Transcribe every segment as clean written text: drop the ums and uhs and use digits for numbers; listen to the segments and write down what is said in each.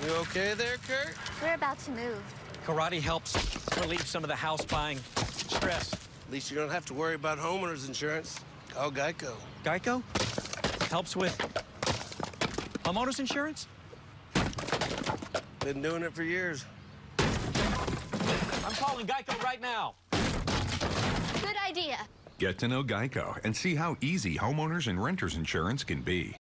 You okay there, Kurt? We're about to move. Karate helps relieve some of the house buying stress. At least you don't have to worry about homeowners insurance. Call Geico. Geico helps with homeowners insurance? Been doing it for years. I'm calling Geico right now. Good idea. Get to know Geico and see how easy homeowners and renters insurance can be.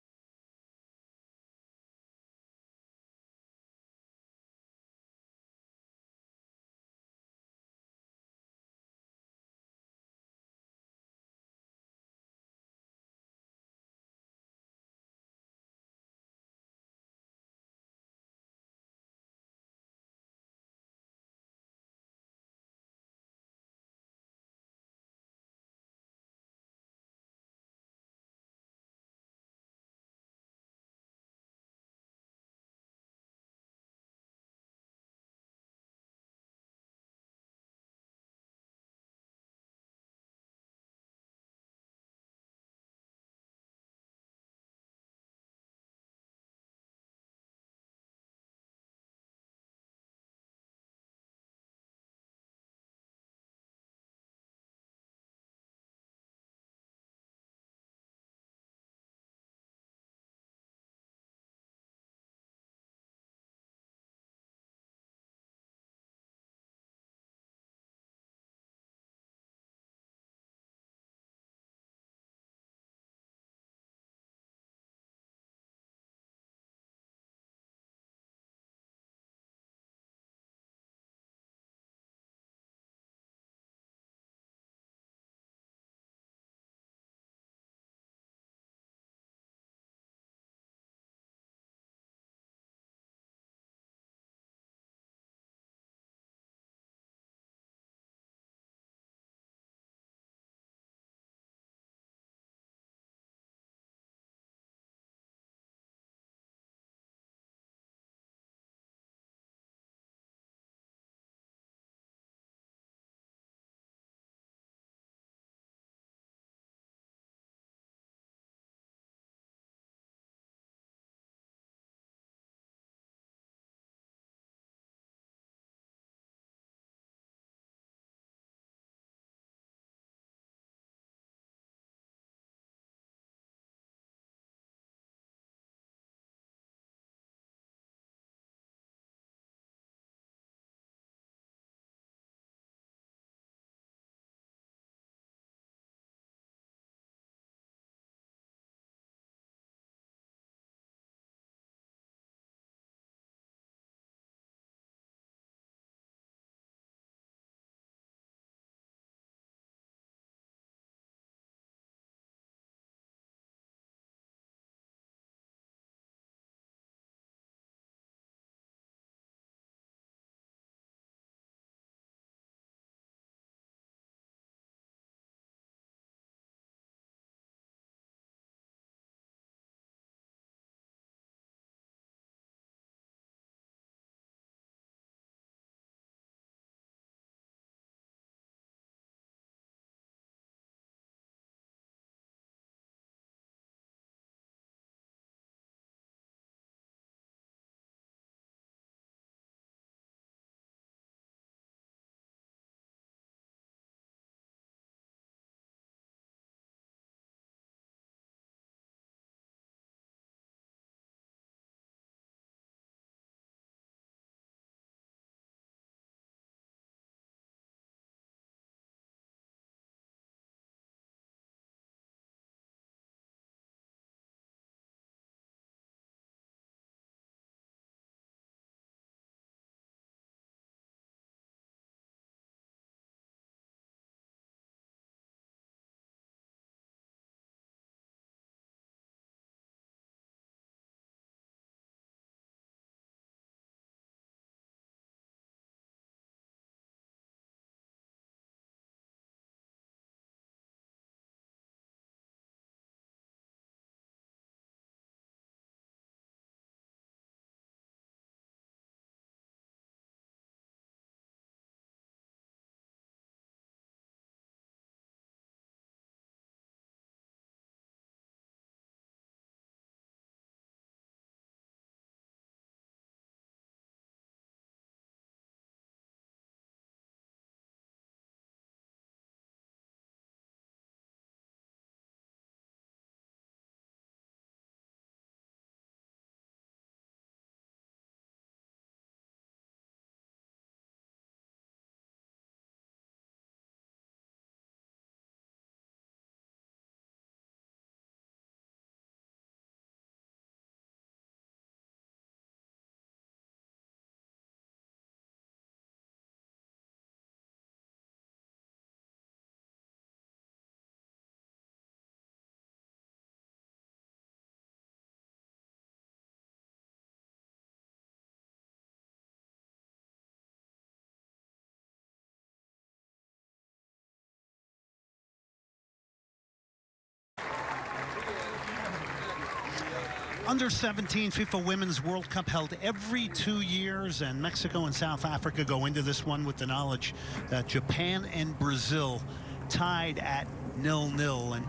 Under-17 FIFA Women's World Cup held every 2 years, and Mexico and South Africa go into this one with the knowledge that Japan and Brazil tied at 0-0. And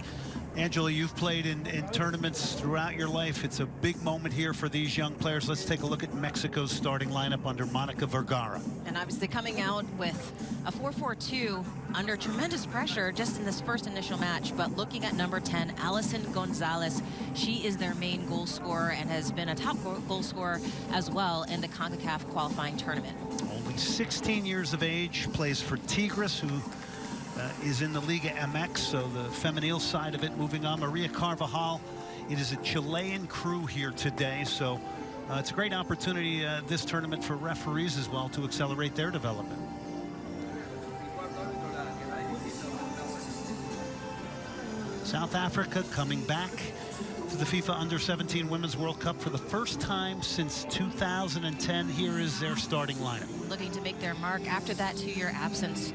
Angela, you've played in tournaments throughout your life. It's a big moment here for these young players. Let's take a look at Mexico's starting lineup under Monica Vergara. And obviously coming out with a 4-4-2 under tremendous pressure just in this first initial match. But looking at number 10, Alison Gonzalez, she is their main goal scorer and has been a top goal scorer as well in the CONCACAF qualifying tournament. Only 16 years of age, plays for Tigres, who is in the Liga MX, so the femenil side of it. Moving on, Maria Carvajal. It is a Chilean crew here today, so it's a great opportunity this tournament for referees as well to accelerate their development. South Africa coming back to the FIFA Under-17 Women's World Cup for the first time since 2010. Here is their starting lineup. Looking to make their mark after that 2-year absence,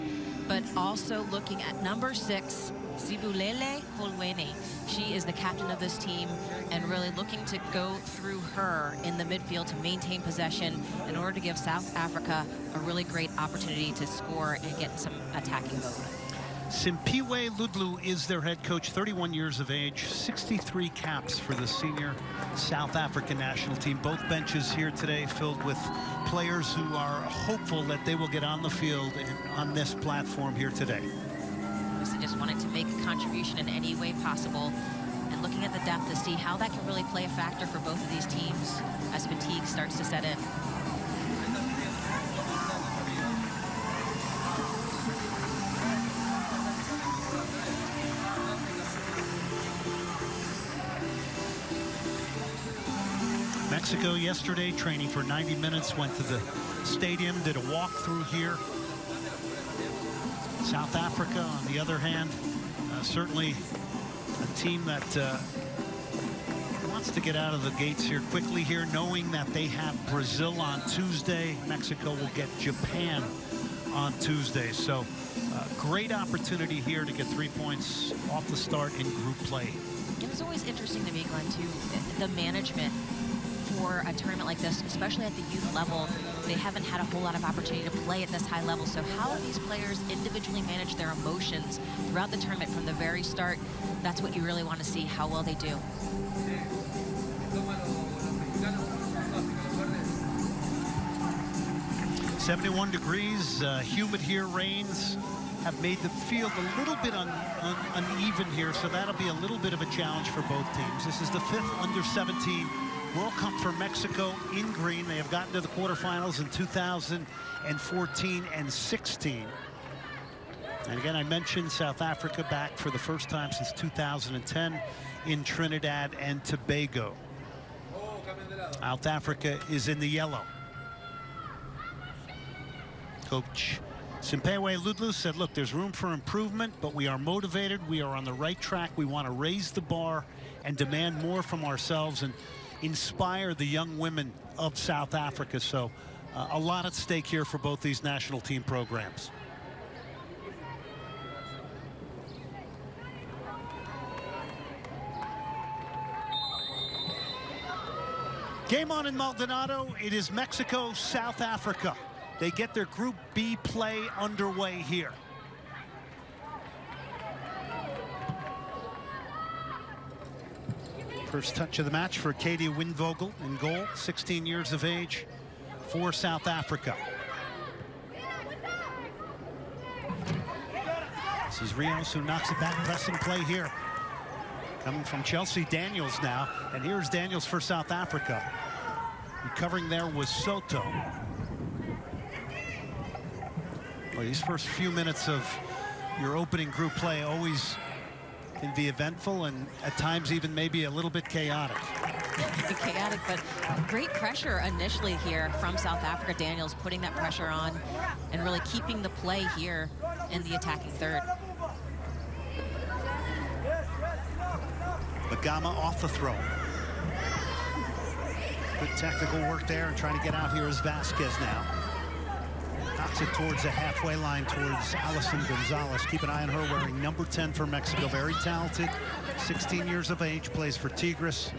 but also looking at number 6, Sibulele Holwene. She is the captain of this team and really looking to go through her in the midfield to maintain possession in order to give South Africa a really great opportunity to score and get some attacking vote. Simpiwe Ludlu is their head coach, 31 years of age, 63 caps for the senior South African national team. Both benches here today filled with players who are hopeful that they will get on the field and on this platform here today. So just wanted to make a contribution in any way possible, and looking at the depth to see how that can really play a factor for both of these teams as fatigue starts to set in. Mexico yesterday training for 90 minutes, went to the stadium, did a walkthrough here. South Africa, on the other hand, certainly a team that wants to get out of the gates here quickly here, knowing that they have Brazil on Tuesday. Mexico will get Japan on Tuesday. So great opportunity here to get 3 points off the start in group play. It was always interesting to me, Glenn, too, the management for a tournament like this, especially at the youth level. They haven't had a whole lot of opportunity to play at this high level. So how these players individually manage their emotions throughout the tournament from the very start, that's what you really want to see, how well they do. .71 degrees, humid here, rains have made the field a little bit uneven here, so that'll be a little bit of a challenge for both teams. This is the 5th Under-17 World Cup for Mexico in green. They have gotten to the quarterfinals in 2014 and 16. And again, I mentioned South Africa back for the first time since 2010 in Trinidad and Tobago. South Africa is in the yellow. Coach Simpiwe Ludlu said, look, there's room for improvement, but we are motivated. We are on the right track. We want to raise the bar and demand more from ourselves and inspire the young women of South Africa. So a lot at stake here for both these national team programs. Game on in Maldonado. It is Mexico, South Africa. They get their Group B play underway here. First touch of the match for Katie Windvogel in goal, 16 years of age for South Africa. This is Rios who knocks it back, pressing play here. Coming from Chelsea, Daniels now, and here's Daniels for South Africa. Recovering there was Soto. Well, these first few minutes of your opening group play always can be eventful and at times even maybe a little bit chaotic. Chaotic, but great pressure initially here from South Africa. Daniels putting that pressure on and really keeping the play here in the attacking third. Bagama off the throw. Good technical work there and trying to get out here is Vasquez now. Knocks it towards the halfway line towards Alison Gonzalez. Keep an eye on her, wearing number 10 for Mexico. Very talented, 16 years of age, plays for Tigres.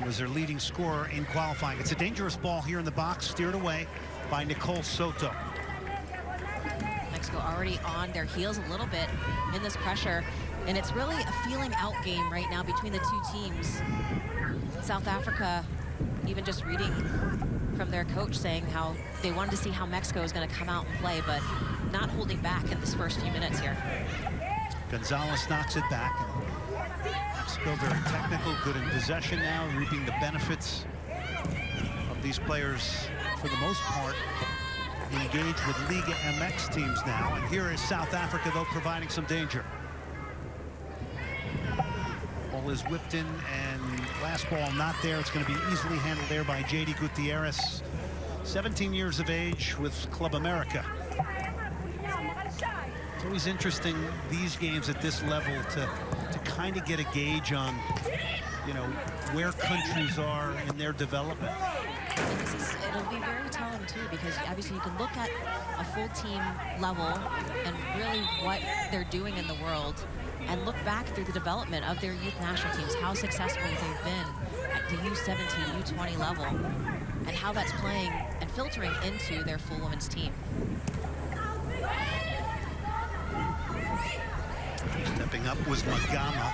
was their leading scorer in qualifying. It's a dangerous ball here in the box, steered away by Nicole Soto. Mexico already on their heels a little bit in this pressure, and it's really a feeling out game right now between the two teams. South Africa, even just reading from their coach, saying how they wanted to see how Mexico is going to come out and play, but not holding back in this first few minutes here. Gonzalez knocks it back. Mexico very technical, good in possession now, reaping the benefits of these players, for the most part, engaged with Liga MX teams now. And here is South Africa, though, providing some danger. Ball is whipped in, and last ball not there. It's going to be easily handled there by J.D. Gutierrez, 17 years of age with Club America. It's always interesting, these games at this level, to kind of get a gauge on, you know, where countries are in their development. It'll be very telling too, because obviously you can look at a full team level and really what they're doing in the world, and look back through the development of their youth national teams, how successful they've been at the U-17, U-20 level, and how that's playing and filtering into their full women's team. Stepping up was Magama.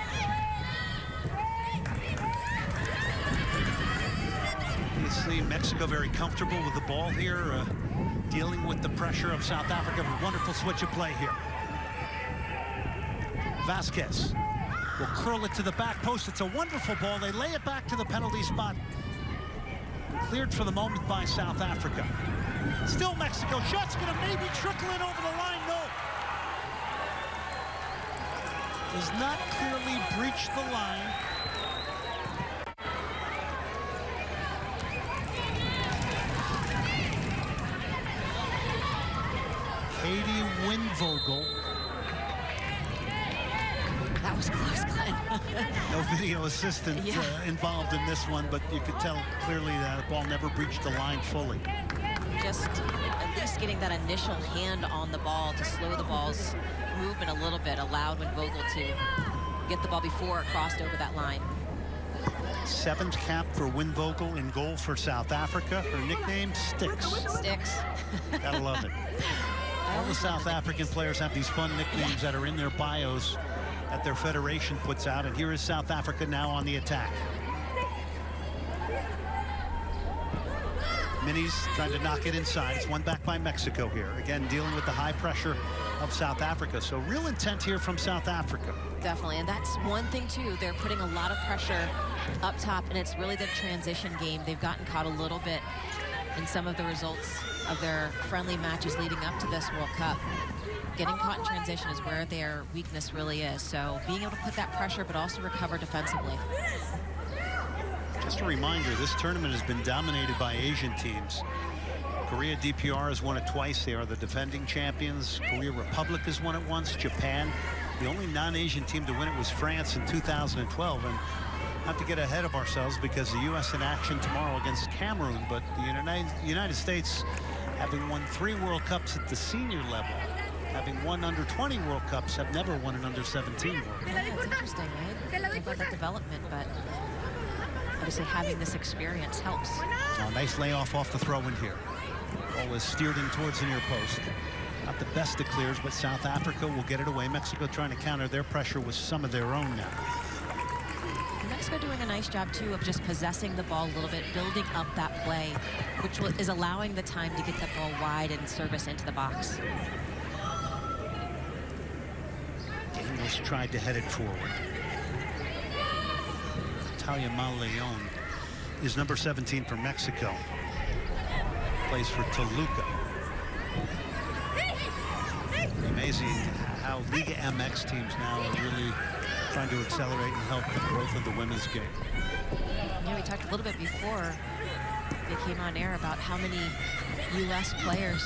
Obviously, Mexico very comfortable with the ball here, dealing with the pressure of South Africa. A wonderful switch of play here. Vasquez will curl it to the back post. It's a wonderful ball. They lay it back to the penalty spot. Cleared for the moment by South Africa. Still Mexico. Shot's going to maybe trickle in over the line. No. Does not clearly breach the line. Katie Winvogel. That was close, Glenn. No video assistant involved in this one, but you could tell clearly that the ball never breached the line fully. Just at least getting that initial hand on the ball to slow the ball's movement a little bit allowed Winvogel to get the ball before it crossed over that line. 7th cap for Winvogel in goal for South Africa. Her nickname, Sticks. Sticks. Gotta love it. All the South African players have these fun nicknames that are in their bios that their federation puts out, and here is South Africa now on the attack. Minis trying to knock it inside. It's won back by Mexico here. Again, dealing with the high pressure of South Africa. So real intent here from South Africa. Definitely, and that's one thing too. They're putting a lot of pressure up top, and it's really the transition game. They've gotten caught a little bit in some of the results of their friendly matches leading up to this World Cup. Getting caught in transition is where their weakness really is. So being able to put that pressure, but also recover defensively. Just a reminder, this tournament has been dominated by Asian teams. Korea DPR has won it twice. They are the defending champions. Korea Republic has won it once. Japan. The only non-Asian team to win it was France in 2012. And not to get ahead of ourselves, because the U.S. in action tomorrow against Cameroon, but the United States, having won 3 World Cups at the senior level, having won under-20 World Cups, have never won an under-17 World Cup. Yeah, it's interesting, right? Talk about that development, but obviously having this experience helps. Oh, nice layoff off the throw in here. Ball is steered in towards the near post. Not the best of clears, but South Africa will get it away. Mexico trying to counter their pressure with some of their own now. Mexico doing a nice job too of just possessing the ball a little bit, building up that play, which is allowing the time to get the ball wide and service into the box. Daniels tried to head it forward. Natalia Malleon is number 17 for Mexico. Plays for Toluca. Amazing how Liga MX teams now are really trying to accelerate and help the growth of the women's game. Yeah, we talked a little bit before they came on air about how many U.S. players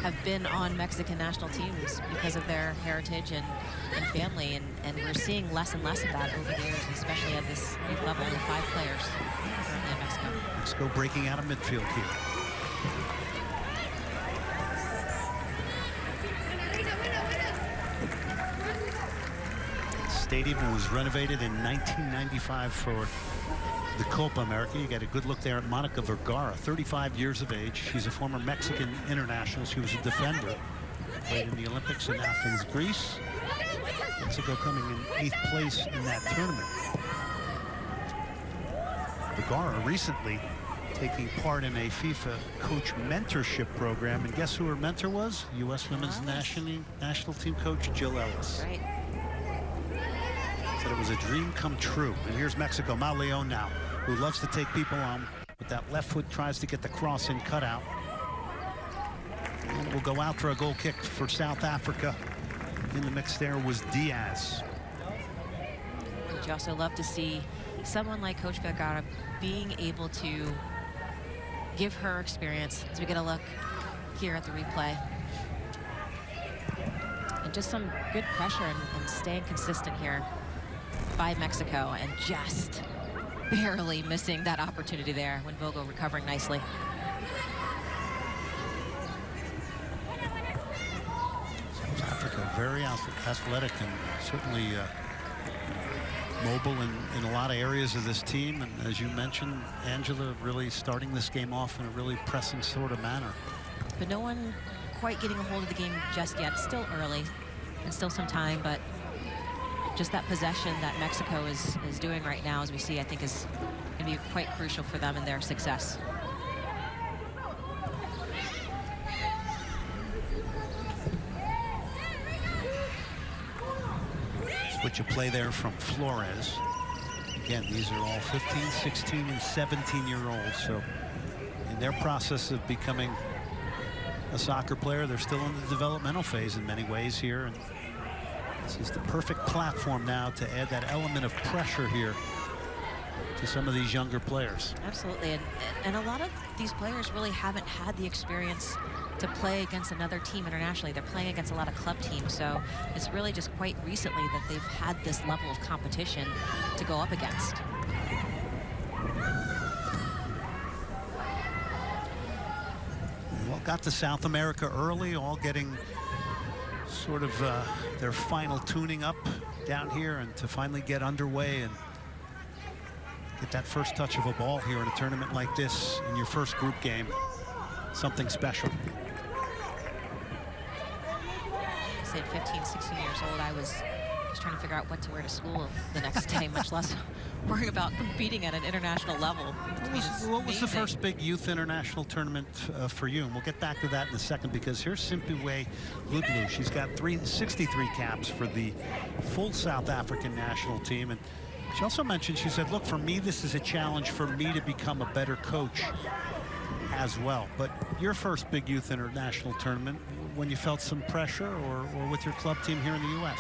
have been on Mexican national teams because of their heritage and family, and we're seeing less and less of that over the years, especially at this youth level. Only 5 players currently in Mexico. Mexico breaking out of midfield here. Stadium was renovated in 1995 for the Copa America. You get a good look there at Monica Vergara, 35 years of age. She's a former Mexican international. She was a defender. Played in the Olympics in Athens, Greece. Mexico coming in 8th place in that tournament. Vergara recently taking part in a FIFA coach mentorship program. And guess who her mentor was? U.S. Women's national team coach Jill Ellis. Right. Said it was a dream come true. And here's Mexico, Mal Leon now, who loves to take people on. With that left foot, tries to get the cross in cutout. And will go out for a goal kick for South Africa. In the mix there was Diaz. But you also love to see someone like Coach Vergara being able to give her experience, as we get a look here at the replay. And just some good pressure and staying consistent here by Mexico, and just barely missing that opportunity there when Vogel recovering nicely. South Africa, very athletic and certainly mobile in a lot of areas of this team. And as you mentioned, Angela really starting this game off in a really pressing sort of manner. But no one quite getting a hold of the game just yet. It's still early and still some time, but just that possession that Mexico is doing right now, as we see, I think is going to be quite crucial for them in their success. Switch of play there from Flores. Again, these are all 15, 16, and 17-year-olds. So in their process of becoming a soccer player, they're still in the developmental phase in many ways here. And this is the perfect platform now to add that element of pressure here to some of these younger players. Absolutely, and a lot of these players really haven't had the experience to play against another team internationally. They're playing against a lot of club teams, so it's really just quite recently that they've had this level of competition to go up against. Well, got to South America early, all getting sort of their final tuning up down here, and to finally get underway and get that first touch of a ball here in a tournament like this in your first group game, something special. I said 15, 16 years old, I was just trying to figure out what to wear to school the next day, much less worrying about competing at an international level. What was the first big youth international tournament for you? And we'll get back to that in a second, because here's Simpiwe Ludlu. She's got 63 caps for the full South African national team. And she also mentioned, she said, look, for me, this is a challenge for me to become a better coach as well. But your first big youth international tournament, when you felt some pressure, or with your club team here in the U.S.?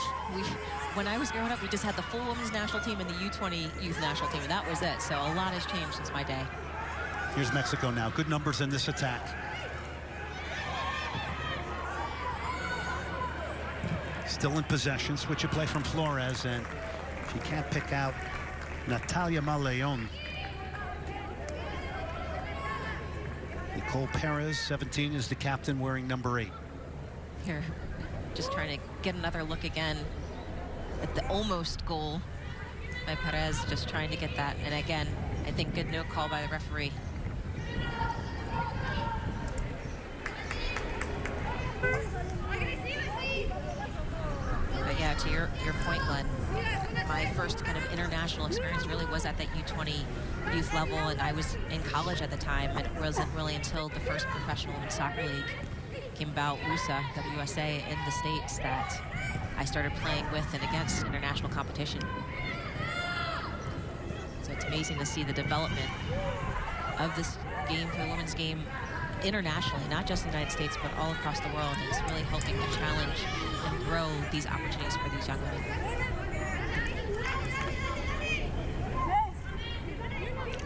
When I was growing up, we just had the full women's national team and the U20 youth national team, and that was it. So a lot has changed since my day. Here's Mexico now. Good numbers in this attack. Still in possession. Switch of play from Flores, and she can't pick out Natalia Maleon. Nicole Perez, 17, is the captain, wearing number 8. Here, just trying to get another look again at the almost goal by Perez, just trying to get that. And again, I think good no call by the referee. But yeah, to your point, Glenn, my first kind of international experience really was at that U20 youth level, and I was in college at the time. It wasn't really until the first professional women's soccer league came about, WWC in the States, that I started playing with and against international competition. So it's amazing to see the development of this game for the women's game internationally, not just in the United States, but all across the world. It's really helping to challenge and grow these opportunities for these young women.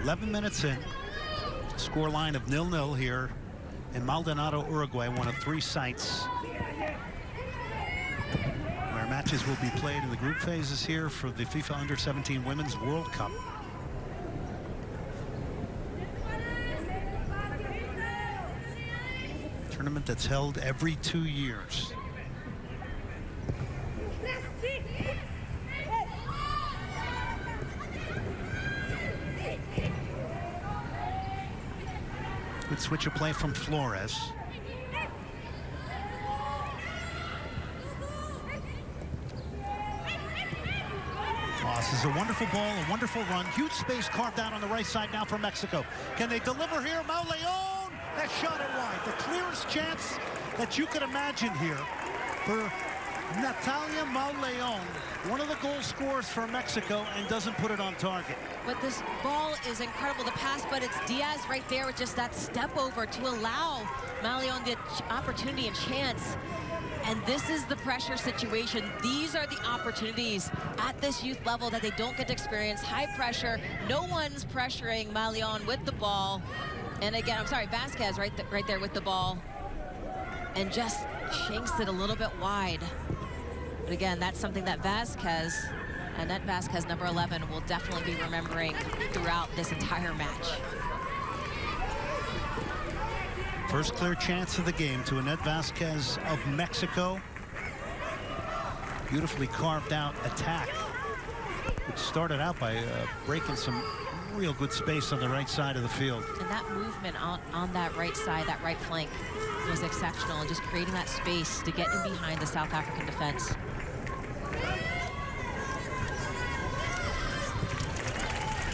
11 minutes in, score line of 0-0 here in Maldonado, Uruguay, one of 3 sites where matches will be played in the group phases here for the FIFA Under-17 Women's World Cup. Tournament that's held every 2 years. Good switch of play from Flores. Oh, this is a wonderful ball, a wonderful run. Huge space carved out on the right side now for Mexico. Can they deliver here? Mauleon has shot it wide. The clearest chance that you could imagine here for Natalia Mauleon, one of the goal scorers for Mexico, and doesn't put it on target. But this ball is incredible to pass, but it's Diaz right there with just that step over to allow Mauleon the opportunity and chance. And this is the pressure situation. These are the opportunities at this youth level that they don't get to experience. High pressure. No one's pressuring Mauleon with the ball. And again, I'm sorry, Vasquez right there with the ball. And just shanks it a little bit wide. But again, that's something that Vasquez, Annette Vasquez, number 11, will definitely be remembering throughout this entire match. First clear chance of the game to Annette Vasquez of Mexico. Beautifully carved out attack, which started out by breaking some real good space on the right side of the field. And that movement on that right side, that right flank, was exceptional, and just creating that space to get in behind the South African defense.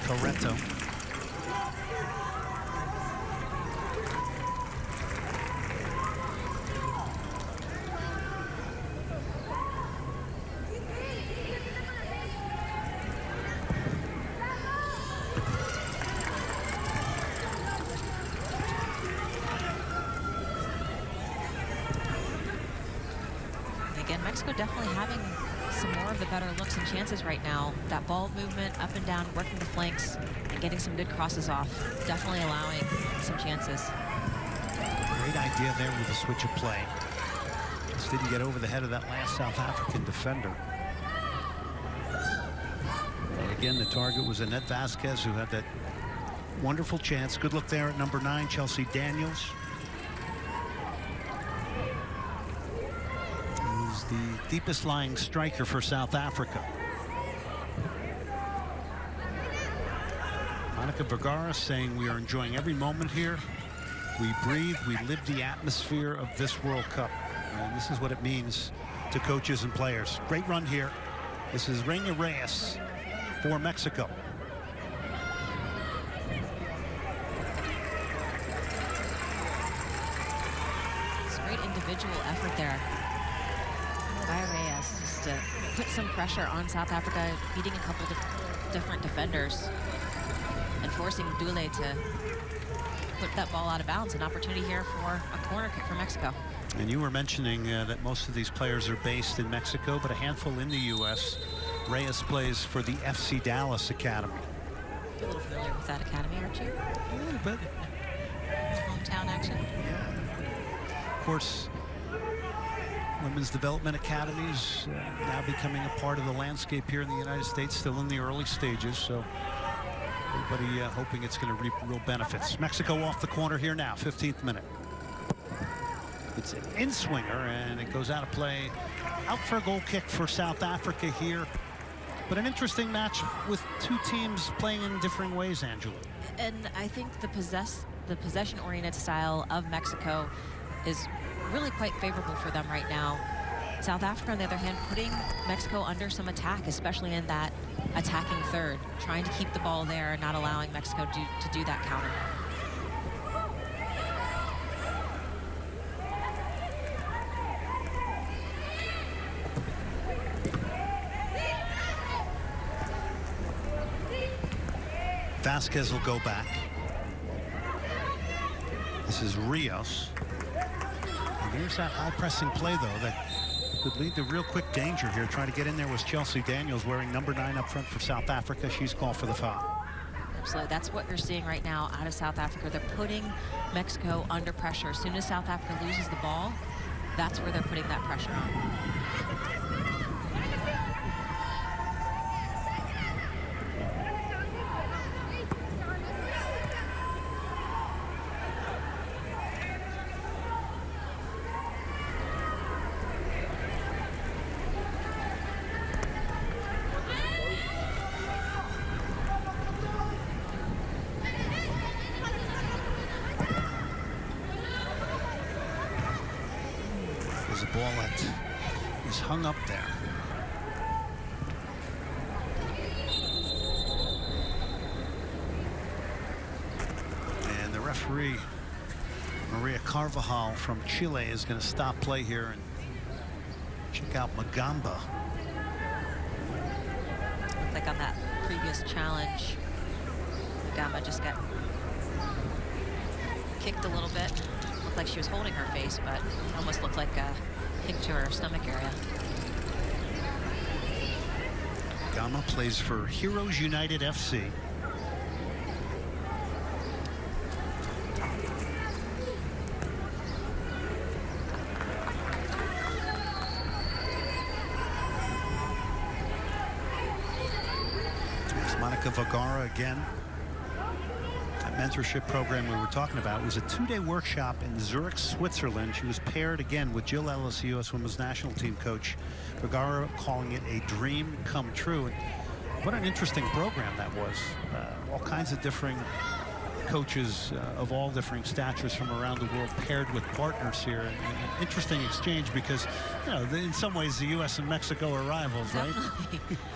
Corretto. Again, Mexico definitely having some more of the better looks and chances right now. That ball movement up and down, working the flanks, and getting some good crosses off. Definitely allowing some chances. Great idea there with the switch of play. Just didn't get over the head of that last South African defender. And again, the target was Annette Vasquez, who had that wonderful chance. Good look there at number 9, Chelsea Daniels. Who's the deepest lying striker for South Africa. Monica Vergara saying we are enjoying every moment here. We breathe, we live the atmosphere of this World Cup. And this is what it means to coaches and players. Great run here. This is Reina Reyes for Mexico. It's a great individual effort there by Reyes, just to put some pressure on South Africa, beating a couple of different defenders and forcing Dule to put that ball out of bounds. An opportunity here for a corner kick for Mexico. And you were mentioning that most of these players are based in Mexico, but a handful in the U.S. Reyes plays for the FC Dallas Academy. You're a little familiar with that academy, aren't you? A little bit. Hometown action. Yeah. Of course, women's development academies now becoming a part of the landscape here in the United States, still in the early stages. So everybody hoping it's going to reap real benefits. Mexico off the corner here now, 15th minute. It's an in-swinger, and it goes out of play. Out for a goal kick for South Africa here. But an interesting match with two teams playing in differing ways, Angela. And I think the possession-oriented style of Mexico is really quite favorable for them right now. South Africa, on the other hand, putting Mexico under some attack, especially in that attacking third, trying to keep the ball there and not allowing Mexico to do that counter. Vasquez will go back. This is Rios. And here's that high pressing play, though, that could lead to real quick danger here. Trying to get in there was Chelsea Daniels, wearing number 9 up front for South Africa. She's called for the foul. Absolutely. That's what you're seeing right now out of South Africa. They're putting Mexico under pressure. As soon as South Africa loses the ball, that's where they're putting that pressure on. ball that is hung up there. And the referee, Maria Carvajal from Chile, is going to stop play here and check out Magamba. Looked like on that previous challenge, Magamba just got kicked a little bit. Looked like she was holding her face, but it almost looked like a kick to her stomach area. Magamba plays for Heroes United FC. Vergara again. That mentorship program we were talking about was a 2-day workshop in Zurich, Switzerland. She was paired again with Jill Ellis, the U.S. Women's National Team coach. Vergara calling it a dream come true. And what an interesting program that was. All kinds of differing coaches of all differing statures from around the world paired with partners here. And an interesting exchange because, you know, in some ways the U.S. and Mexico are rivals, right?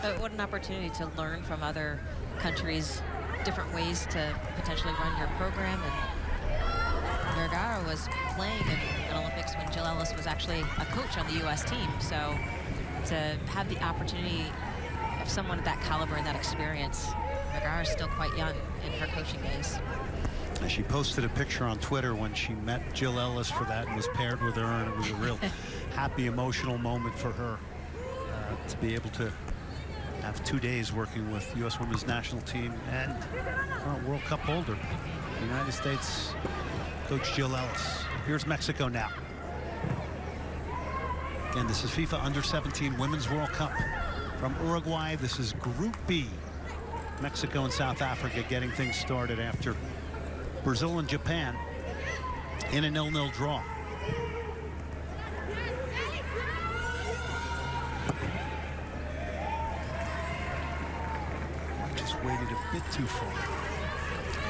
But what an opportunity to learn from other countries, different ways to potentially run your program. And Vergara was playing in Olympics when Jill Ellis was actually a coach on the U.S. team. So to have the opportunity of someone of that caliber and that experience, Vergara is still quite young in her coaching days. She posted a picture on Twitter when she met Jill Ellis for that and was paired with her, and it was a real happy, emotional moment for her to be able to have 2 days working with U.S. Women's National Team and World Cup holder, United States coach Jill Ellis. Here's Mexico now. Again, this is FIFA Under-17 Women's World Cup from Uruguay. This is Group B. Mexico and South Africa getting things started after Brazil and Japan in a 0-0 draw. Just waited a bit too far.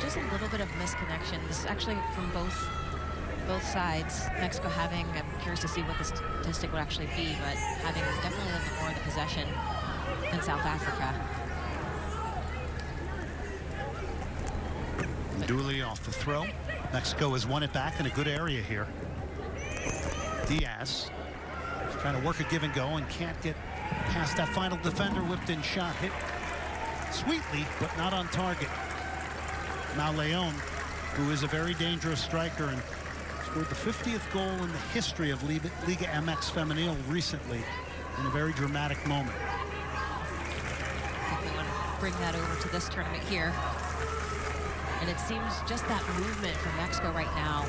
Just a little bit of misconnection. This is actually from both sides. Mexico having, I'm curious to see what the statistic would actually be, but having definitely a little more of the possession than South Africa. Dooley off the throw. Mexico has won it back in a good area here. Diaz is trying to work a give and go and can't get past that final defender. Whipped in shot, hit sweetly, but not on target. Now Leon, who is a very dangerous striker and scored the 50th goal in the history of Liga MX Femenil recently in a very dramatic moment. I think we want to bring that over to this tournament here. And it seems just that movement from Mexico right now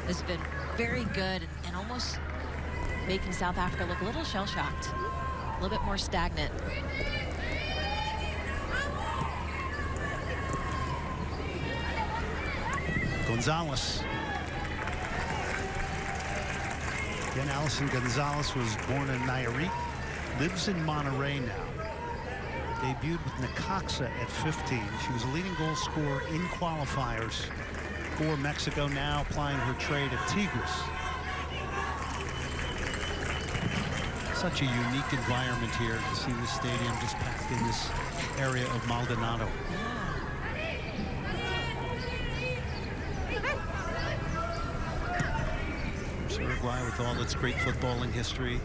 has been very good and almost making South Africa look a little shell-shocked, a little bit more stagnant. Gonzalez. Again, Alison Gonzalez was born in Nayarit, lives in Monterrey now. Debuted with Necaxa at 15. She was a leading goal scorer in qualifiers for Mexico, now applying her trade at Tigres. Such a unique environment here to see the stadium just packed in this area of Maldonado. Uruguay, with all its great footballing history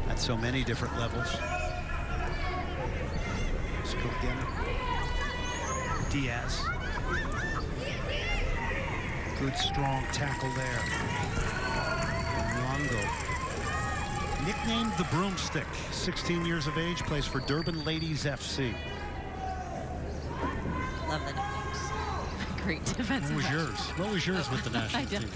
at so many different levels. Again. Diaz. Good strong tackle there. Longo. Nicknamed the Broomstick, 16 years of age, plays for Durban Ladies FC. Love the nicknames. Great defensive. What was yours? What was yours with the national team?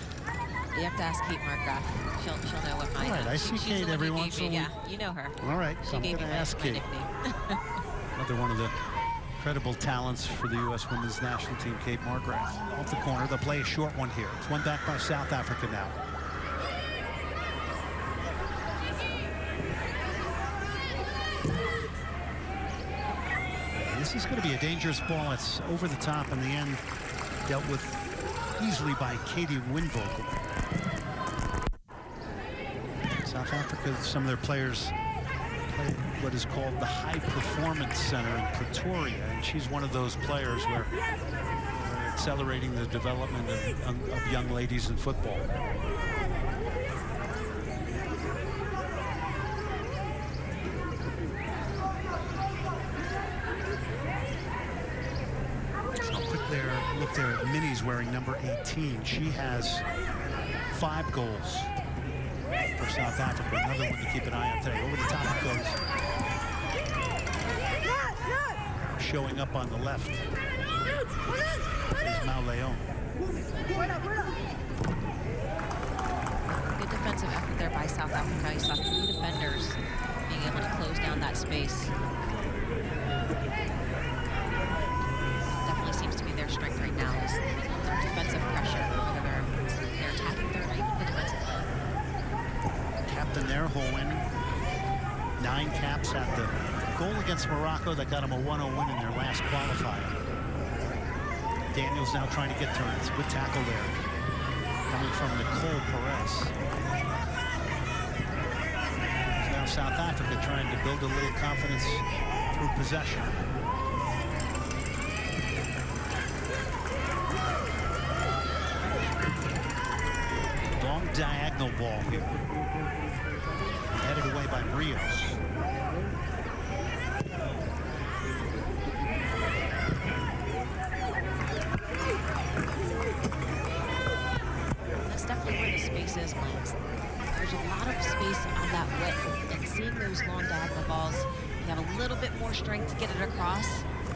You have to ask Kate Markgraf. She'll know what mine is. All right, I see Kate every once in a while. Yeah, you know her. All right, so I'm going to ask Kate. Another one of the credible talents for the U.S. Women's National Team, Kate Markgraf. Off the corner, they'll play a short one here. It's one back by South Africa now. And this is going to be a dangerous ball. It's over the top in the end, dealt with easily by Katie Winvogel. South Africa, some of their players play what is called the High Performance Center in Pretoria, and she's one of those players where they're accelerating the development of young ladies in football. Look there at Minnie's wearing number 18. She has 5 goals for South Africa. Another one to keep an eye on today. Over the top it goes. Showing up on the left is Mau Leon. Good defensive effort there by South Africa. You saw 3 defenders being able to close down that space. Their strength right now is their defensive pressure, whether they're attacking third or even the defensive third. Captain there, Holwyn, 9 caps at the goal against Morocco that got him a 1-0 win in their last qualifier. Daniels now trying to get turns. Good tackle there, coming from Nicole Perez. Now South Africa trying to build a little confidence through possession. Diagonal ball headed away by Rios. That's definitely where the space is, Lance. There's a lot of space on that width, and seeing those long diagonal balls, you have a little bit more strength to get it across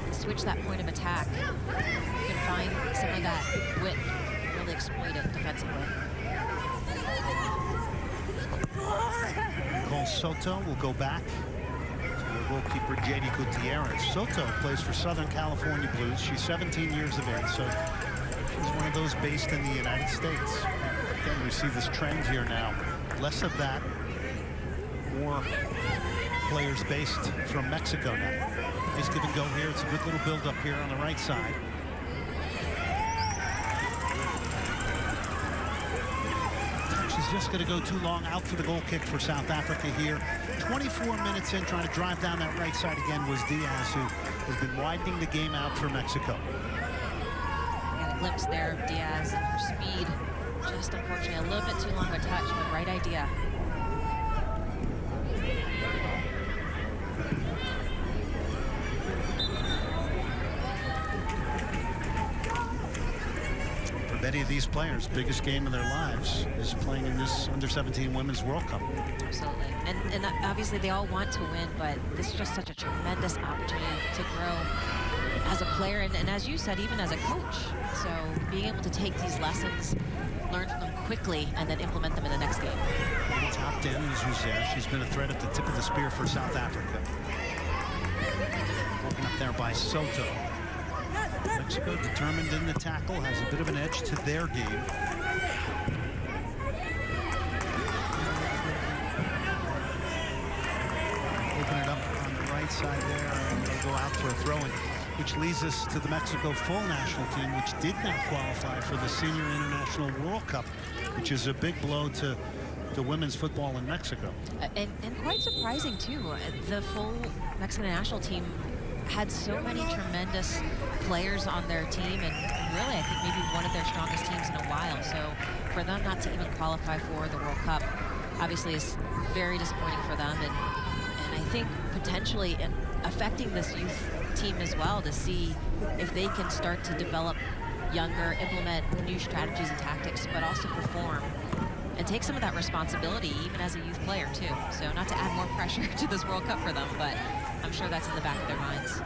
and switch that point of attack. You can find some of that width, really exploit it defensively. Nicole Soto will go back to the goalkeeper JD Gutierrez. Soto plays for Southern California Blues. She's 17 years of age, so she's one of those based in the United States. Again, we see this trend here now. Less of that, more players based from Mexico now. Nice give and go here. It's a good little build up here on the right side. Just going to go too long. Out for the goal kick for South Africa here. 24 minutes in, trying to drive down that right side again was Diaz, who has been widening the game out for Mexico. Got a glimpse there of Diaz and her speed. Just unfortunately a little bit too long of a touch, but right idea. Many of these players, biggest game of their lives is playing in this under-17 Women's World Cup. Absolutely. And obviously they all want to win, but this is just such a tremendous opportunity to grow as a player and as you said, even as a coach. So being able to take these lessons, learn from them quickly, and then implement them in the next game. Top 10 is who's there. She's been a threat at the tip of the spear for South Africa. Broken up there by Soto. Mexico determined in the tackle, has a bit of an edge to their game. Open it up on the right side there, and they'll go out for a throw-in, which leads us to the Mexico full national team, which did not qualify for the Senior International World Cup, which is a big blow to women's football in Mexico. And quite surprising, too. The full Mexican national team had so many tremendous players on their team, and really I think maybe one of their strongest teams in a while. So for them not to even qualify for the World Cup obviously is very disappointing for them, and I think potentially affecting this youth team as well, to see if they can start to develop younger, implement new strategies and tactics, but also perform and take some of that responsibility even as a youth player too. So not to add more pressure to this World Cup for them, but I'm sure that's in the back of their minds.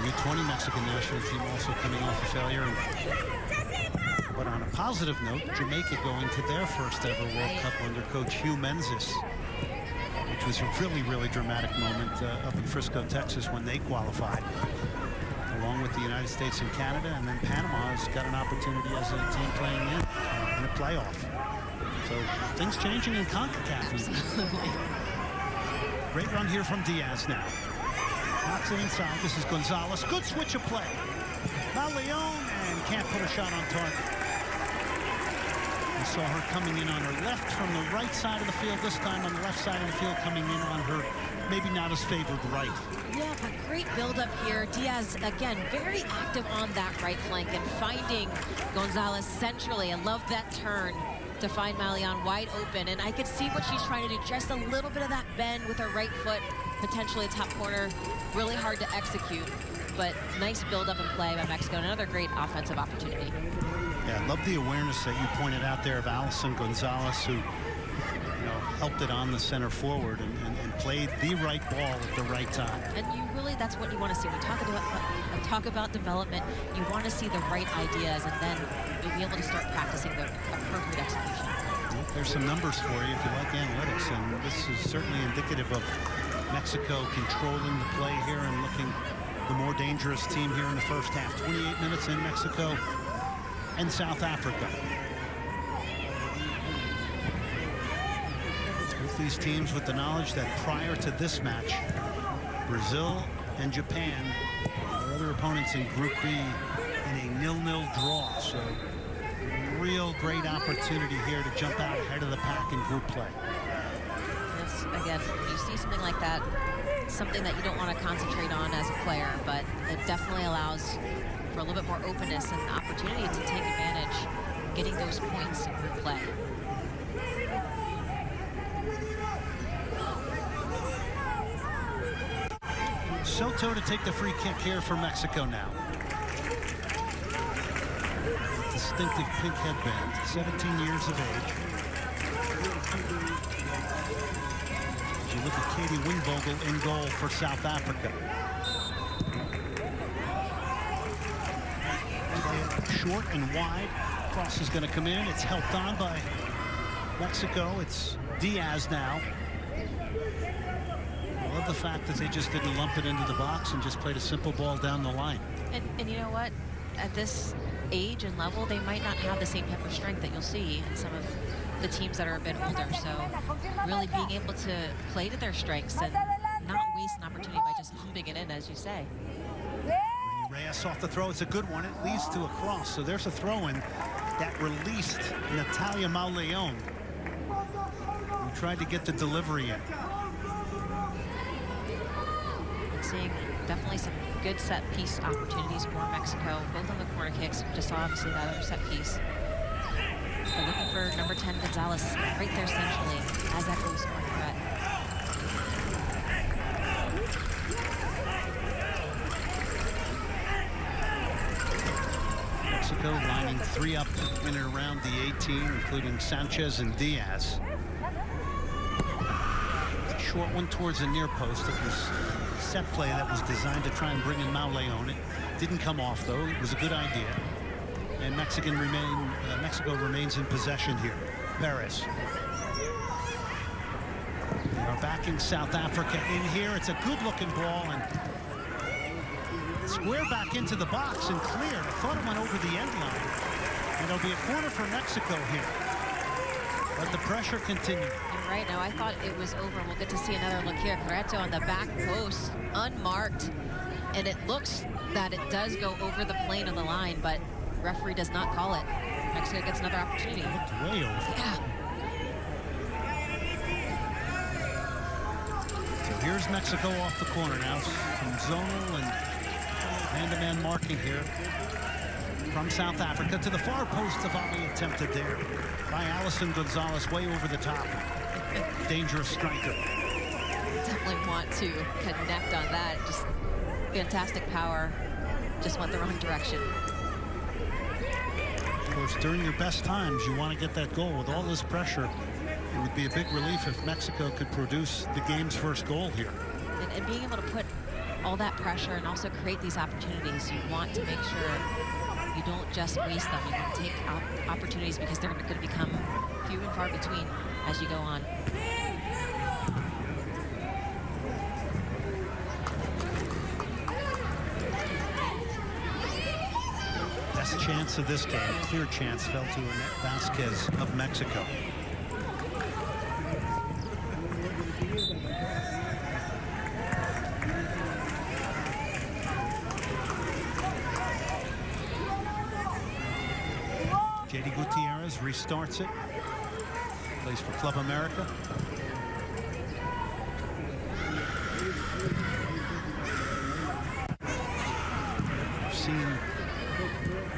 The U-20 Mexican national team also coming off a failure. But on a positive note, Jamaica going to their first ever World Cup under coach Hugh Menzies, which was a really, really dramatic moment up in Frisco, Texas when they qualified, along with the United States and Canada, and then Panama has got an opportunity as a team playing in a playoff. So things changing in CONCACAF. Absolutely. Great run here from Diaz now. Knocks it inside. This is Gonzalez. Good switch of play. Now Leon, and can't put a shot on target. saw her coming in on her left from the right side of the field. This time on the left side of the field, coming in on her maybe not as favored right. Yeah, but great build-up here. Diaz, again, very active on that right flank and finding Gonzalez centrally. I love that turn to find Malian wide open. And I could see what she's trying to do. Just a little bit of that bend with her right foot, potentially top corner. Really hard to execute, but nice build-up and play by Mexico. Another great offensive opportunity. Yeah, I love the awareness that you pointed out there of Alison Gonzalez, who helped it on the center forward and played the right ball at the right time. And you really, that's what you want to see. We talk about development. You want to see the right ideas, and then you'll be able to start practicing the appropriate execution. There's some numbers for you if you like analytics, and this is certainly indicative of Mexico controlling the play here and looking the more dangerous team here in the first half. 28 minutes in Mexico and South Africa. Both these teams with the knowledge that prior to this match, Brazil and Japan, their other opponents in Group B, in a 0-0 draw. So real great opportunity here to jump out ahead of the pack in group play. It's, again, when you see something like that, something that you don't want to concentrate on as a player, but it definitely allows for a little bit more openness and opportunity to take advantage, getting those points in group play. Soto to take the free kick here for Mexico now. Distinctive pink headband, 17 years of age. As you look at Katie Winvogel in goal for South Africa. Short and wide. Cross is going to come in. It's helped on by Mexico. It's Diaz now. I love the fact that they just didn't lump it into the box and just played a simple ball down the line. And you know what? At this age and level, they might not have the same type of strength that you'll see in some of the teams that are a bit older. So really being able to play to their strengths and not waste an opportunity by just lumping it in, as you say. Reyes off the throw. It's a good one. It leads to a cross. So there's a throw-in that released Natalia Mauleon, who tried to get the delivery in. And seeing definitely some good set piece opportunities for Mexico, both on the corner kicks. Just obviously that other set piece. But looking for number 10 Gonzalez right there centrally as that goal scoring threat. Mexico lining three up in and around the 18, including Sanchez and Diaz. A short one towards the near post. It was set play that was designed to try and bring in Mauleon. It didn't come off, though. It was a good idea. And Mexico remains in possession here. Perez. They are backing South Africa in here. It's a good-looking ball, and square back into the box and cleared. I thought it went over the end line. And it'll be a corner for Mexico here. But the pressure continued. Right now, I thought it was over. We'll get to see another look here. Corretto on the back post, unmarked. And it looks that it does go over the plane of the line, but referee does not call it. Mexico gets another opportunity. It looked way over. Yeah. So here's Mexico off the corner now. Some zonal and man-to-man marking here from South Africa to the far post. The volley attempted there by Alison Gonzalez, way over the top. Dangerous striker. Definitely want to connect on that. Just fantastic power. Just went the wrong direction. Of course, during your best times, you want to get that goal. With all this pressure, it would be a big relief if Mexico could produce the game's first goal here. And being able to put all that pressure and also create these opportunities, you want to make sure you don't just waste them. You can take opportunities because they're going to become few and far between as you go on. Best chance of this game, clear chance, fell to Annette Vasquez of Mexico. J.D. Gutierrez Greaves restarts it. Plays for Club America. We've seen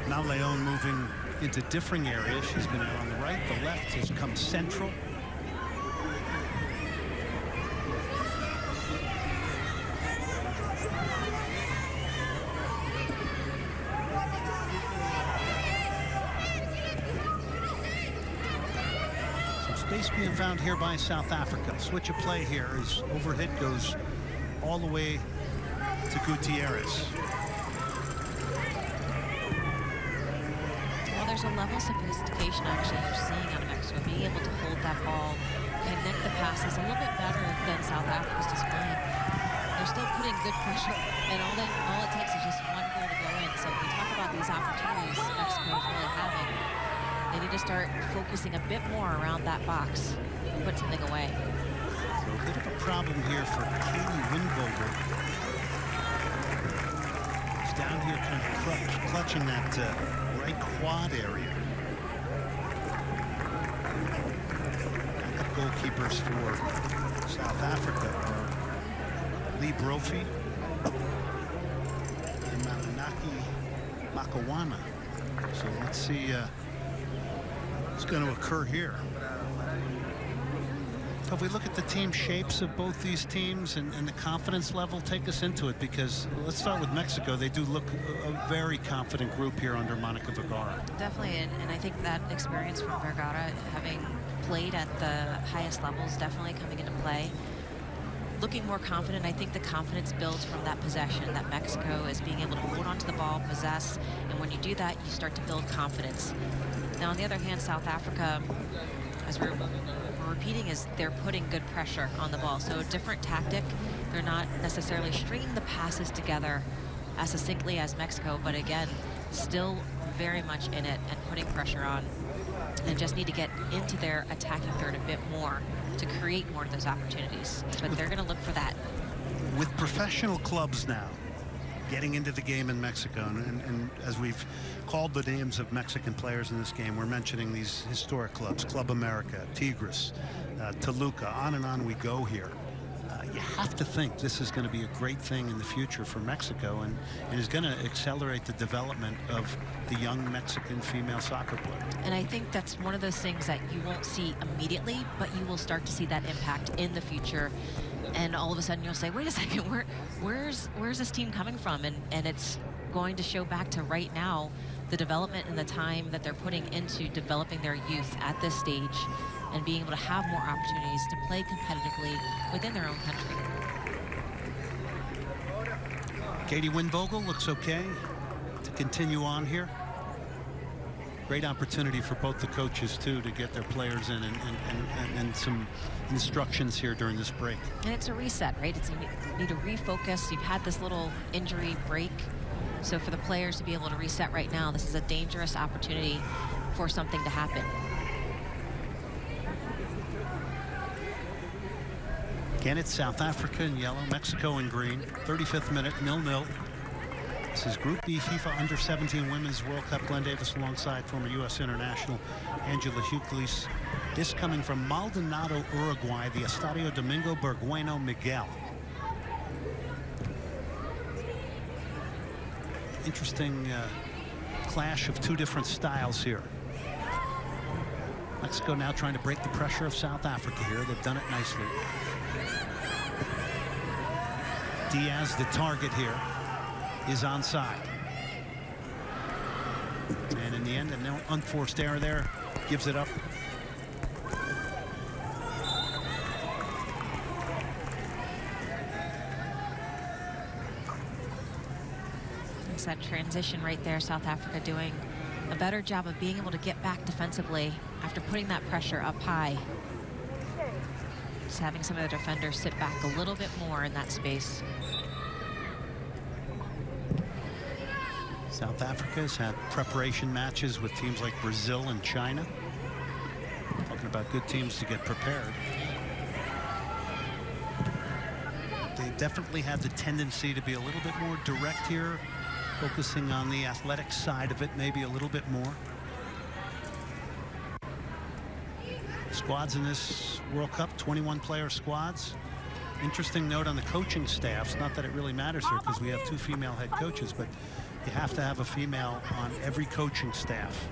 now Leon moving into differing areas. She's been out on the right. The left has come central. Space being found here by South Africa. Switch of play here as overhead goes all the way to Gutierrez. Well, there's a level of sophistication actually you're seeing out of Mexico, being able to hold that ball, connect the passes a little bit better than South Africa's displaying. They're still putting good pressure, and all it takes is just one goal to go in. So when we talk about these opportunities Mexico is really having, they need to start focusing a bit more around that box and put something away. So a bit of a problem here for Katie Windvogel. She's down here kind of clutching that right quad area. And the goalkeepers for South Africa are Lee Brophy and Malinaki Makawana. So let's see what's going to occur here. So if we look at the team shapes of both these teams and the confidence level, take us into it, because let's start with Mexico. They do look a very confident group here under Monica Vergara. Definitely, and I think that experience from Vergara, having played at the highest levels, definitely coming into play. Looking more confident. I think the confidence builds from that possession, that Mexico is being able to hold onto the ball, possess, and when you do that, you start to build confidence. Now, on the other hand, South Africa, as we're repeating, is they're putting good pressure on the ball. So a different tactic. They're not necessarily stringing the passes together as succinctly as Mexico, but again, still very much in it and putting pressure on. And just need to get into their attacking third a bit more to create more of those opportunities. But they're going to look for that. With professional clubs now getting into the game in Mexico, and as we've called the names of Mexican players in this game, we're mentioning these historic clubs, Club America, Tigres, Toluca, on we go here. You have to think this is going to be a great thing in the future for Mexico, and is going to accelerate the development of the young Mexican female soccer player. And I think that's one of those things that you won't see immediately, but you will start to see that impact in the future. And all of a sudden you'll say, wait a second, where's this team coming from? And it's going to show back to right now the development and the time that they're putting into developing their youth at this stage and being able to have more opportunities to play competitively within their own country. Katie Windvogel looks okay to continue on here. Great opportunity for both the coaches too to get their players in and some instructions here during this break. And it's a reset, right? It's you need to refocus. You've had this little injury break. So for the players to be able to reset right now, this is a dangerous opportunity for something to happen. Again, it's South Africa in yellow, Mexico in green. 35th minute, 0-0. This is Group B FIFA Under-17 Women's World Cup. Glenn Davis alongside former U.S. international Angela Hucles. This coming from Maldonado, Uruguay, the Estadio Domingo Bergueno Miguel. Interesting clash of two different styles here. Mexico now trying to break the pressure of South Africa here. They've done it nicely. Diaz, the target here, is onside. And in the end, an unforced error there gives it up. It's that transition right there, South Africa doing a better job of being able to get back defensively after putting that pressure up high. Just having some of the defenders sit back a little bit more in that space. South Africa has had preparation matches with teams like Brazil and China. Talking about good teams to get prepared. They definitely have the tendency to be a little bit more direct here, focusing on the athletic side of it maybe a little bit more. squads in this World Cup, 21-player squads. Interesting note on the coaching staffs, not that it really matters here because we have 2 female head coaches, but you have to have a female on every coaching staff.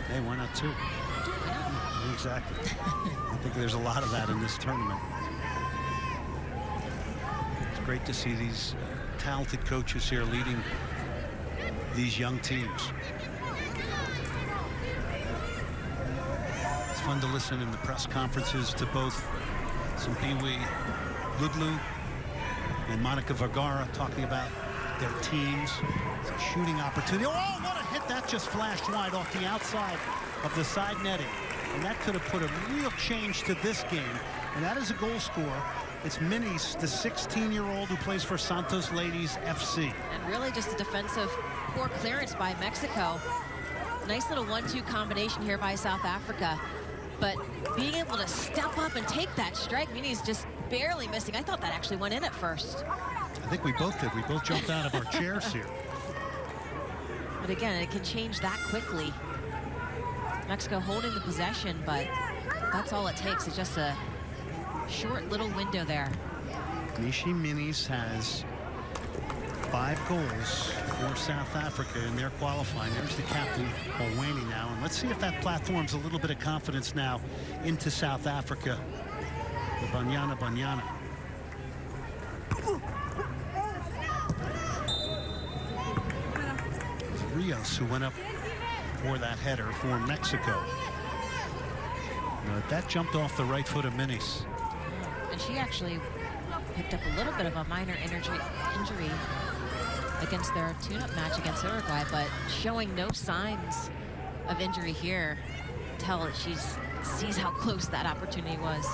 Hey, why not 2? Exactly. I think there's a lot of that in this tournament. It's great to see these talented coaches here leading these young teams. It's fun to listen in the press conferences to both Simpiwe Ludlu and Monica Vergara talking about their teams. It's a shooting opportunity. Oh, what a hit. That just flashed wide off the outside of the side netting. And that could have put a real change to this game. And that is a goal scorer. It's Minis, the 16-year-old who plays for Santos Ladies FC. And really just a defensive poor clearance by Mexico. Nice little 1-2 combination here by South Africa. But being able to step up and take that strike, Minis just barely missing. I thought that actually went in at first. I think we both did. We both jumped out of our chairs here. But again, it can change that quickly. Mexico holding the possession, but that's all it takes. It's just a short little window there. Mishi Minis has 5 goals for South Africa in their qualifying. There's the captain, Olweni, now. And let's see if that platforms a little bit of confidence now into South Africa. The Banyana. It was Rios who went up for that header for Mexico. That jumped off the right foot of Minis. And she actually picked up a little bit of a minor injury against their tune-up match against Uruguay, but showing no signs of injury here. Tell that she sees how close that opportunity was.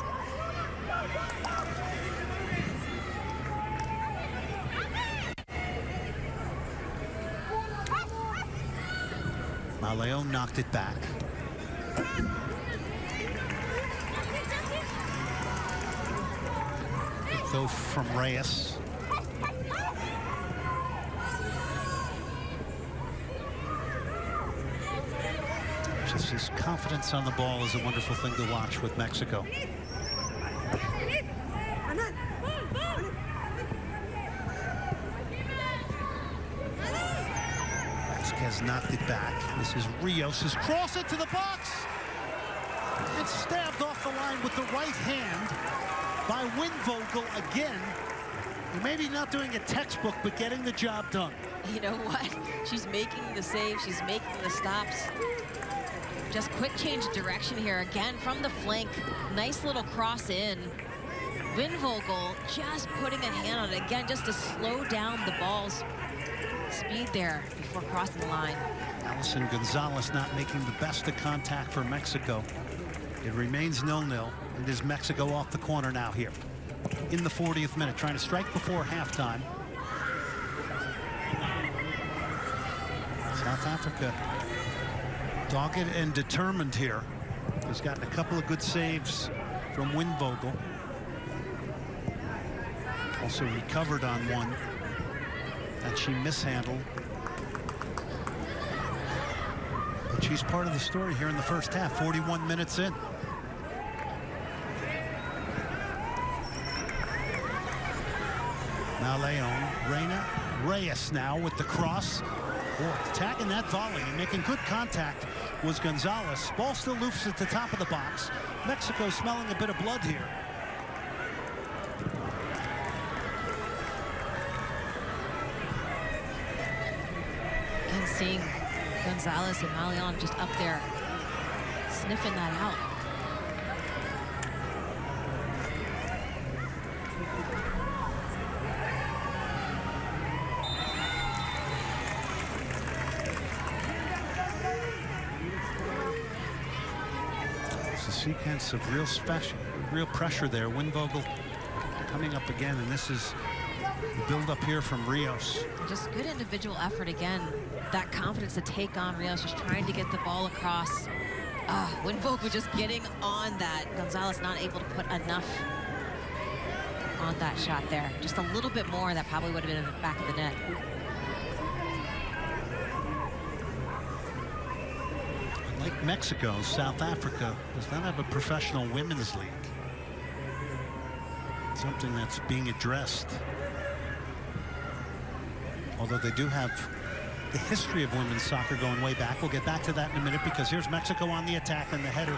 Maleo knocked it back. Though from Reyes. Just his confidence on the ball is a wonderful thing to watch with Mexico. Vasquez knocked it back. This is Rios' cross into the box. It's stabbed off the line with the right hand by Windvogel again. Maybe not doing a textbook, but getting the job done. You know what? She's making the save. She's making the stops. Just quick change of direction here again from the flank. Nice little cross in. Windvogel just putting a hand on it again just to slow down the ball's speed there before crossing the line. Alison Gonzalez not making the best of contact for Mexico. It remains 0-0. It is Mexico off the corner now here in the 40th minute, trying to strike before halftime. South Africa dogged and determined here. He's gotten a couple of good saves from Windvogel. Also recovered on one that she mishandled. But she's part of the story here in the first half, 41 minutes in. Now Reina Reyes now with the cross. Attacking that volley and making good contact was Gonzalez. Ball still loose at the top of the box. Mexico smelling a bit of blood here. And seeing Gonzalez and Malion just up there sniffing that out. Sequence of real pressure there. Windvogel coming up again, and this is the build up here from Rios. Just good individual effort again. That confidence to take on Rios, just trying to get the ball across. Windvogel just getting on that. Gonzalez not able to put enough on that shot there. Just a little bit more, that probably would have been in the back of the net. Like Mexico, South Africa does not have a professional women's league. Something that's being addressed. Although they do have the history of women's soccer going way back. We'll get back to that in a minute, because here's Mexico on the attack, and the header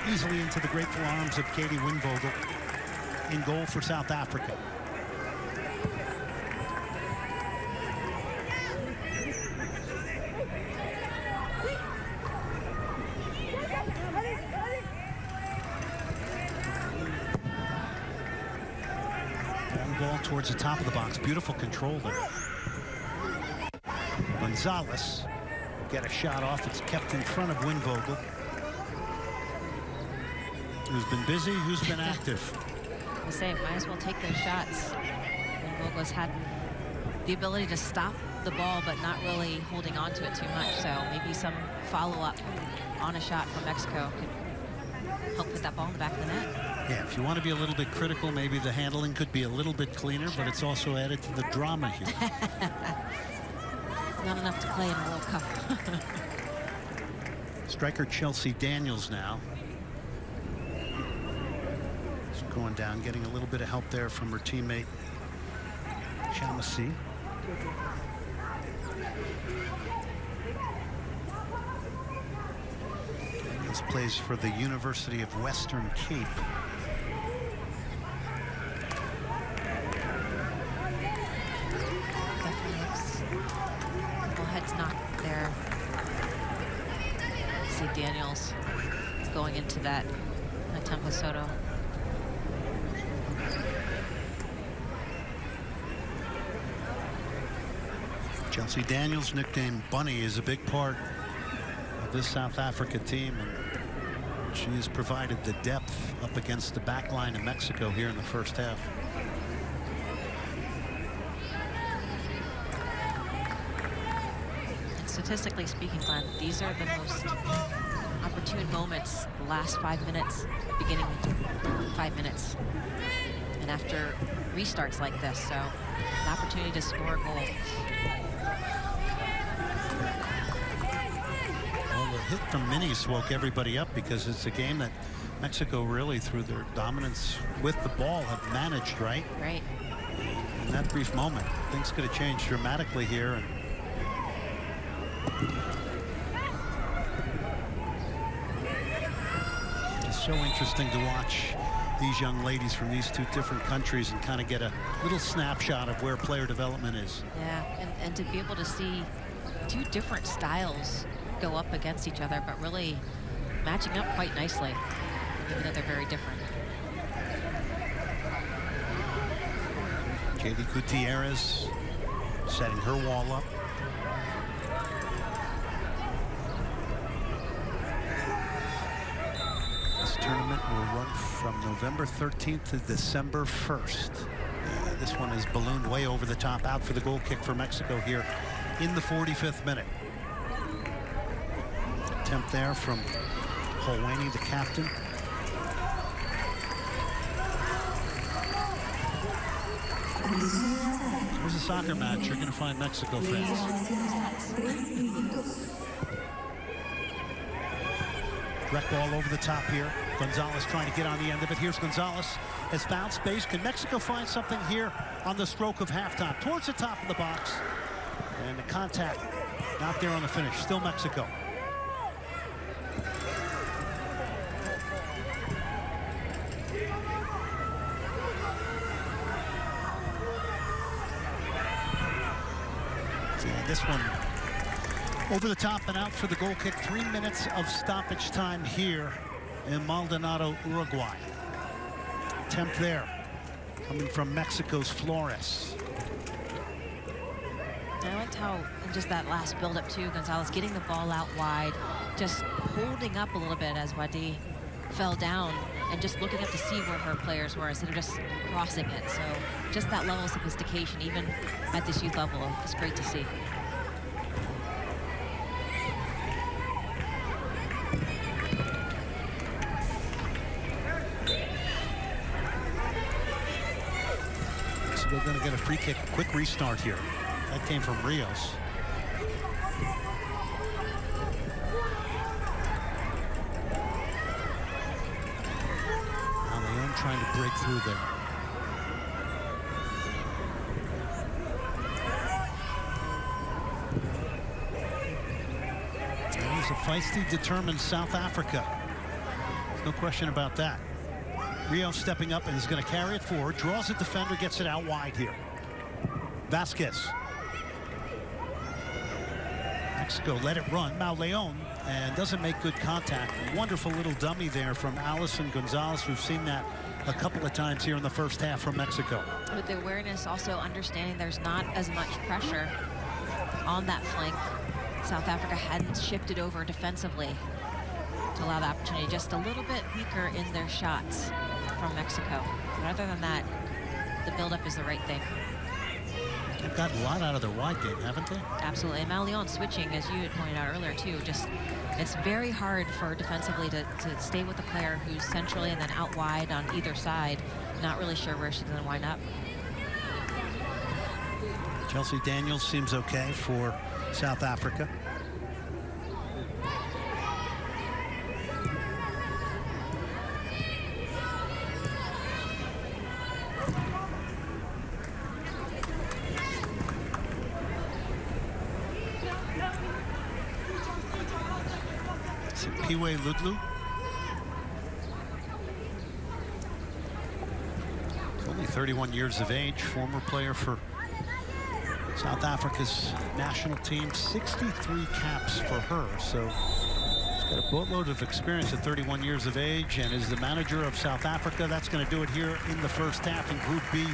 easily into the grateful arms of Katie Winvogel. In goal for South Africa. Ball towards the top of the box. Beautiful control there. Gonzalez get a shot off. It's kept in front of Winvogel. Who's been busy? Who's been active? I say, might as well take those shots. Winvogel's had the ability to stop the ball, but not really holding on to it too much. So maybe some follow-up on a shot from Mexico could help put that ball in the back of the net. Yeah, if you want to be a little bit critical, maybe the handling could be a little bit cleaner, but it's also added to the drama here. Not enough to play in a World Cup. Striker Chelsea Daniels now. She's going down, getting a little bit of help there from her teammate, Shaughnessy. Daniels plays for the University of Western Cape. Daniels going into that Tempo Soto. Chelsea Daniels, nicknamed Bunny, is a big part of this South Africa team, and she has provided the depth up against the back line of Mexico here in the first half. Statistically speaking, Glenn, these are the most opportune moments, the last 5 minutes, beginning 5 minutes. And after restarts like this, so an opportunity to score a goal. Well, the hit from Minis woke everybody up, because it's a game that Mexico really, through their dominance with the ball, have managed, right? Right. In that brief moment, things could have changed dramatically here. And it's so interesting to watch these young ladies from these two different countries and kind of get a little snapshot of where player development is. Yeah, and to be able to see two different styles go up against each other, but really matching up quite nicely, even though they're very different. Katie Gutierrez setting her wall up. This tournament will run from November 13th to December 1st. This one is ballooned way over the top, out for the goal kick for Mexico here in the 45th minute. Attempt there from Holwani, the captain. It was a soccer match. You're going to find Mexico fans. Direct ball over the top here. Gonzalez trying to get on the end of it. Here's Gonzalez, has found space. Can Mexico find something here on the stroke of halftime? Towards the top of the box. And the contact not there on the finish. Still Mexico. This one over the top and out for the goal kick. 3 minutes of stoppage time here in Maldonado, Uruguay. Attempt there coming from Mexico's Flores. I liked how in just that last build-up too, Gonzalez getting the ball out wide, just holding up a little bit as Wadi fell down, and just looking up to see where her players were instead of just crossing it. So just that level of sophistication, even at this youth level, is great to see. So they're going to get a free kick. Quick restart here. That came from Rios. trying to break through there. And he's a feisty, determined South Africa. There's no question about that. Rio stepping up and is going to carry it forward. Draws a defender, gets it out wide here. Vasquez. Mexico let it run. Mauleon, and doesn't make good contact. Wonderful little dummy there from Allison Gonzalez. We've seen that a couple of times here in the first half from Mexico. With the awareness, also understanding there's not as much pressure on that flank. South Africa hadn't shifted over defensively to allow the opportunity. Just a little bit weaker in their shots from Mexico. But other than that, the buildup is the right thing. They've gotten a lot out of their wide game, haven't they? Absolutely. And Mauleon switching, as you had pointed out earlier, too. Just, it's very hard for defensively to stay with a player who's centrally and then out wide on either side. Not really sure where she's going to wind up. Chelsea Daniels seems okay for South Africa. Piwe Ludlu. He's only 31 years of age, former player for South Africa's national team. 63 caps for her, so she's got a boatload of experience at 31 years of age and is the manager of South Africa. That's going to do it here in the first half in Group B.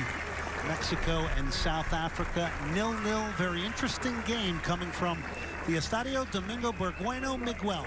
Mexico and South Africa 0-0. Very interesting game coming from the Estadio Domingo Burgueno Miguel.